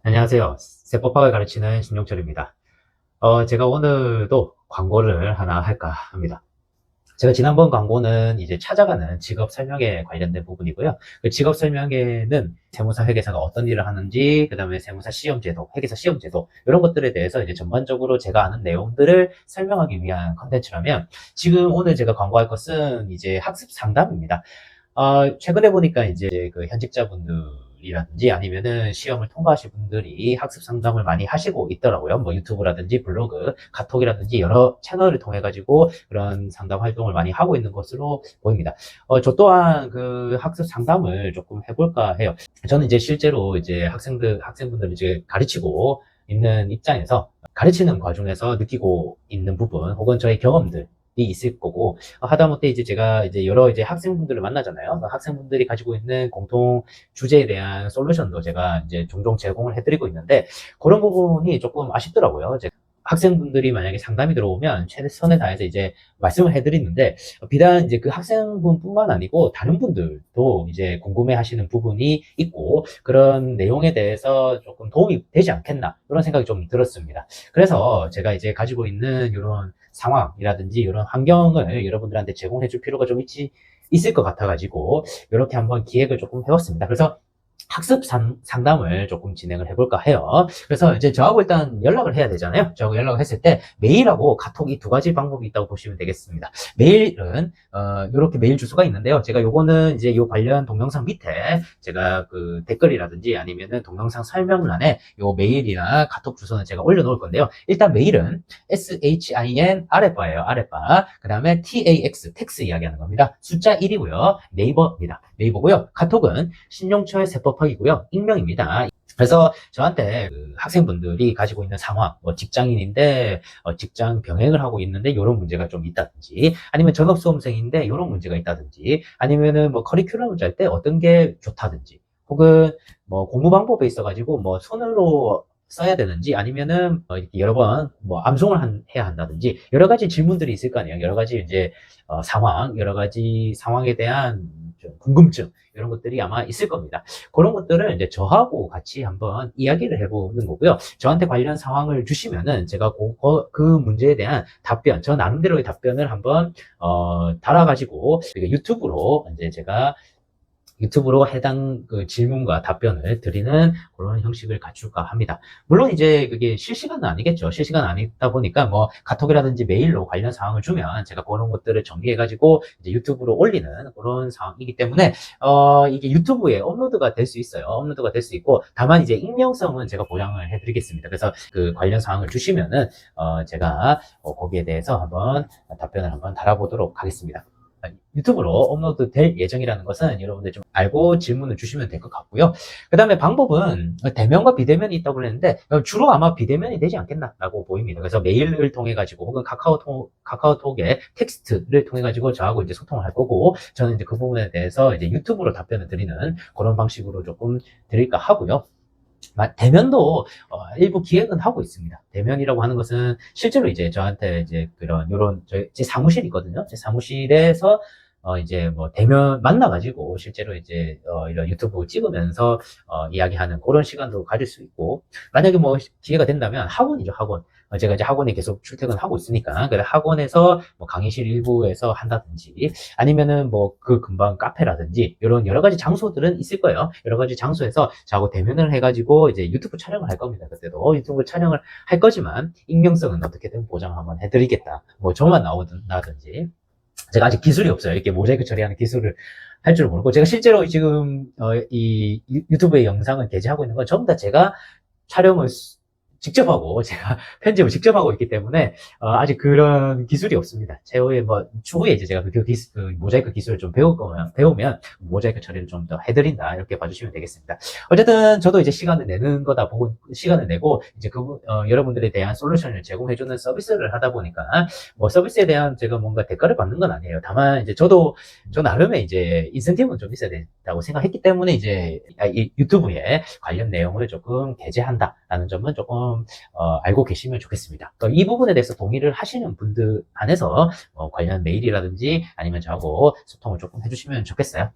안녕하세요. 세법학을 가르치는 신용철입니다. 제가 오늘도 광고를 하나 할까 합니다. 제가 지난번 광고는 이제 찾아가는 직업 설명에 관련된 부분이고요. 그 직업 설명에는 세무사 회계사가 어떤 일을 하는지, 그 다음에 세무사 시험제도, 회계사 시험제도, 이런 것들에 대해서 이제 전반적으로 제가 아는 내용들을 설명하기 위한 컨텐츠라면, 지금 오늘 제가 광고할 것은 이제 학습 상담입니다. 최근에 보니까 이제 그 현직자분들이라든지 아니면은 시험을 통과하신 분들이 학습 상담을 많이 하시고 있더라고요. 뭐 유튜브라든지 블로그, 카톡이라든지 여러 채널을 통해 가지고 그런 상담 활동을 많이 하고 있는 것으로 보입니다. 저 또한 그 학습 상담을 조금 해볼까 해요. 저는 이제 실제로 이제 학생분들 이제 가르치고 있는 입장에서 가르치는 과정에서 느끼고 있는 부분 혹은 저의 경험들 이 있을 거고 하다못해 이제 제가 이제 여러 이제 학생분들을 만나잖아요. 학생분들이 가지고 있는 공통 주제에 대한 솔루션도 제가 이제 종종 제공을 해드리고 있는데 그런 부분이 조금 아쉽더라고요. 학생분들이 만약에 상담이 들어오면 최선을 다해서 이제 말씀을 해드리는데 비단 이제 그 학생분뿐만 아니고 다른 분들도 이제 궁금해 하시는 부분이 있고 그런 내용에 대해서 조금 도움이 되지 않겠나 그런 생각이 좀 들었습니다. 그래서 제가 이제 가지고 있는 이런 상황이라든지 이런 환경을 여러분들한테 제공해 줄 필요가 좀 있을 것 같아가지고 이렇게 한번 기획을 조금 해봤습니다. 그래서 학습 상담을 조금 진행을 해볼까 해요. 그래서 이제 저하고 일단 연락을 해야 되잖아요. 저하고 연락을 했을 때 메일하고 카톡 이 두 가지 방법이 있다고 보시면 되겠습니다. 메일은 이렇게 메일 주소가 있는데요. 제가 요거는 이제 요 관련 동영상 밑에 제가 그 댓글이라든지 아니면은 동영상 설명란에 요 메일이나 카톡 주소는 제가 올려놓을 건데요. 일단 메일은 SHIN 아랫바예요. 아랫바. 그 다음에 TAX 텍스 이야기하는 겁니다. 숫자 1이고요. 네이버입니다. 네이버고요. 카톡은 신용철 세법학이고요. 익명입니다. 그래서 저한테 그 학생분들이 가지고 있는 상황, 뭐 직장인인데 직장 병행을 하고 있는데 이런 문제가 좀 있다든지, 아니면 전업수험생인데 이런 문제가 있다든지, 아니면은 뭐 커리큘럼을 짤 때 어떤 게 좋다든지, 혹은 뭐 공부 방법에 있어가지고 뭐 손으로 써야 되는지 아니면은 이렇게 여러 번 뭐 암송을 해야 한다든지 여러 가지 질문들이 있을 거 아니에요. 여러 가지 이제 상황, 여러 가지 상황에 대한 좀 궁금증 이런 것들이 아마 있을 겁니다. 그런 것들을 이제 저하고 같이 한번 이야기를 해보는 거고요. 저한테 관련 상황을 주시면은 제가 그 문제에 대한 답변, 저 나름대로의 답변을 한번 달아가지고 유튜브로 이제 제가 유튜브로 해당 그 질문과 답변을 드리는 그런 형식을 갖출까 합니다. 물론 이제 그게 실시간은 아니겠죠. 실시간 아니다 보니까 뭐 카톡이라든지 메일로 관련 사항을 주면 제가 그런 것들을 정리해가지고 이제 유튜브로 올리는 그런 상황이기 때문에 이게 유튜브에 업로드가 될 수 있어요. 업로드가 될 수 있고 다만 이제 익명성은 제가 보장을 해드리겠습니다. 그래서 그 관련 사항을 주시면은 제가 거기에 대해서 한번 답변을 한번 달아보도록 하겠습니다. 유튜브로 업로드 될 예정이라는 것은 여러분들 좀 알고 질문을 주시면 될 것 같고요. 그 다음에 방법은 대면과 비대면이 있다고 그랬는데 주로 아마 비대면이 되지 않겠나라고 보입니다. 그래서 메일을 통해 가지고 혹은 카카오톡의 텍스트를 통해 가지고 저하고 이제 소통을 할 거고 저는 이제 그 부분에 대해서 이제 유튜브로 답변을 드리는 그런 방식으로 조금 드릴까 하고요. 대면도 일부 기획은 하고 있습니다. 대면이라고 하는 것은 실제로 이제 저한테 이제 그런 요런 제 사무실이 있거든요. 제 사무실에서 이제 뭐 대면 만나가지고 실제로 이제 이런 유튜브 찍으면서 이야기하는 그런 시간도 가질 수 있고 만약에 뭐 기회가 된다면 학원이죠 학원. 제가 이제 학원에 계속 출퇴근하고 있으니까 그래 학원에서 뭐 강의실 일부에서 한다든지 아니면은 뭐 그 근방 카페라든지 이런 여러 가지 장소들은 있을 거예요. 여러 가지 장소에서 저하고 대면을 해가지고 이제 유튜브 촬영을 할 겁니다. 그때도 유튜브 촬영을 할 거지만 익명성은 어떻게든 보장 한번 해드리겠다. 뭐 저만 나오든지 제가 아직 기술이 없어요. 이렇게 모자이크 처리하는 기술을 할 줄 모르고 제가 실제로 지금 이 유튜브에 영상을 게재하고 있는 건 전부 다 제가 촬영을 직접 하고 제가 편집을 직접 하고 있기 때문에 아직 그런 기술이 없습니다. 최후에 뭐 추후에 이제 제가 그 모자이크 기술을 좀 배우면 모자이크 처리를 좀 더 해드린다 이렇게 봐주시면 되겠습니다. 어쨌든 저도 이제 시간을 내는 거다 보고 시간을 내고 이제 여러분들에 대한 솔루션을 제공해주는 서비스를 하다 보니까 뭐 서비스에 대한 제가 뭔가 대가를 받는 건 아니에요. 다만 이제 저 나름의 이제 인센티브는 좀 있어야 된다고 생각했기 때문에 이제 이 유튜브에 관련 내용을 조금 게재한다라는 점은 조금 알고 계시면 좋겠습니다. 이 부분에 대해서 동의를 하시는 분들 안에서 관련 메일이라든지 아니면 저하고 소통을 조금 해주시면 좋겠어요.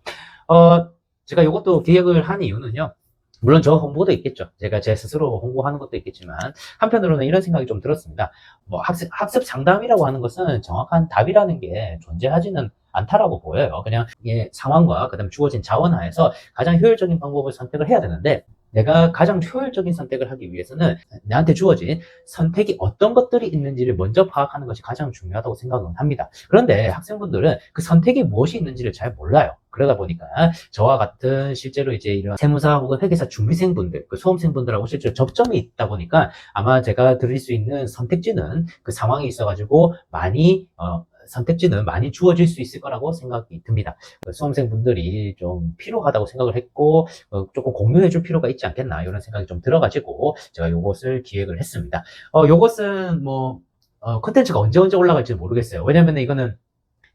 제가 이것도 기획을 한 이유는요. 물론 저 홍보도 있겠죠. 제가 제 스스로 홍보하는 것도 있겠지만, 한편으로는 이런 생각이 좀 들었습니다. 뭐 학습 상담이라고 하는 것은 정확한 답이라는 게 존재하지는 않다라고 보여요. 그냥 이게 상황과 그다음에 주어진 자원 하에서 가장 효율적인 방법을 선택을 해야 되는데, 내가 가장 효율적인 선택을 하기 위해서는 나한테 주어진 선택이 어떤 것들이 있는지를 먼저 파악하는 것이 가장 중요하다고 생각은 합니다. 그런데 학생분들은 그 선택이 무엇이 있는지를 잘 몰라요. 그러다 보니까 저와 같은 실제로 이제 이런 세무사 혹은 회계사 준비생분들, 그 수험생분들하고 실제로 접점이 있다 보니까 아마 제가 드릴 수 있는 선택지는 그 상황이 있어가지고 선택지는 많이 주어질 수 있을 거라고 생각이 듭니다. 그 수험생분들이 좀 필요하다고 생각을 했고, 조금 공유해 줄 필요가 있지 않겠나, 이런 생각이 좀 들어가지고, 제가 요것을 기획을 했습니다. 요것은 컨텐츠가 언제 올라갈지 모르겠어요. 왜냐면 이거는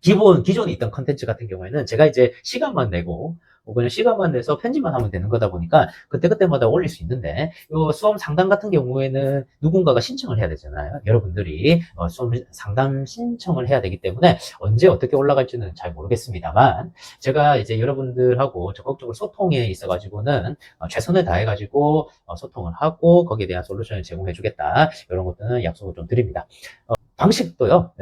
기존에 있던 컨텐츠 같은 경우에는 제가 이제 시간만 내고, 그냥 시간만 내서 편집만 하면 되는 거다 보니까 그때그때마다 올릴 수 있는데, 요 수험 상담 같은 경우에는 누군가가 신청을 해야 되잖아요. 여러분들이 수험 상담 신청을 해야 되기 때문에 언제 어떻게 올라갈지는 잘 모르겠습니다만, 제가 이제 여러분들하고 적극적으로 소통에 있어가지고는 최선을 다해가지고 소통을 하고 거기에 대한 솔루션을 제공해 주겠다, 이런 것들은 약속을 좀 드립니다. 방식도요,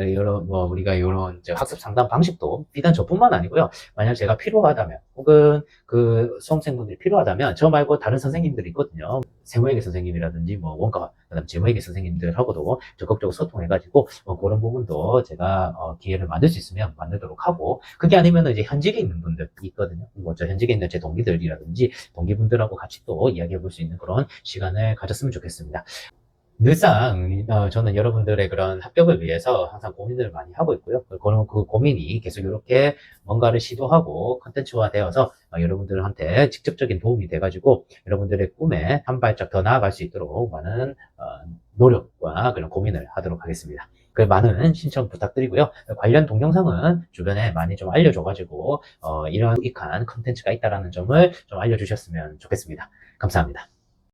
우리가 이런 학습 상담 방식도 비단 저뿐만 아니고요. 만약 제가 필요하다면, 혹은 그 수험생분들이 필요하다면, 저 말고 다른 선생님들이 있거든요. 세무회계 선생님이라든지, 원가, 그다음 재무회계 선생님들하고도 적극적으로 소통해가지고, 그런 부분도 제가, 기회를 만들 수 있으면 만들도록 하고, 그게 아니면 이제 현직에 있는 분들이 있거든요. 저 현직에 있는 제 동기들이라든지, 동기분들하고 같이 또 이야기해 볼 수 있는 그런 시간을 가졌으면 좋겠습니다. 늘상 저는 여러분들의 그런 합격을 위해서 항상 고민들을 많이 하고 있고요. 그런 그 고민이 계속 이렇게 뭔가를 시도하고 컨텐츠화 되어서 여러분들한테 직접적인 도움이 돼가지고 여러분들의 꿈에 한 발짝 더 나아갈 수 있도록 많은 노력과 그런 고민을 하도록 하겠습니다. 그 많은 신청 부탁드리고요. 관련 동영상은 주변에 많이 좀 알려줘가지고 이런 유익한 컨텐츠가 있다는 점을 좀 알려주셨으면 좋겠습니다. 감사합니다.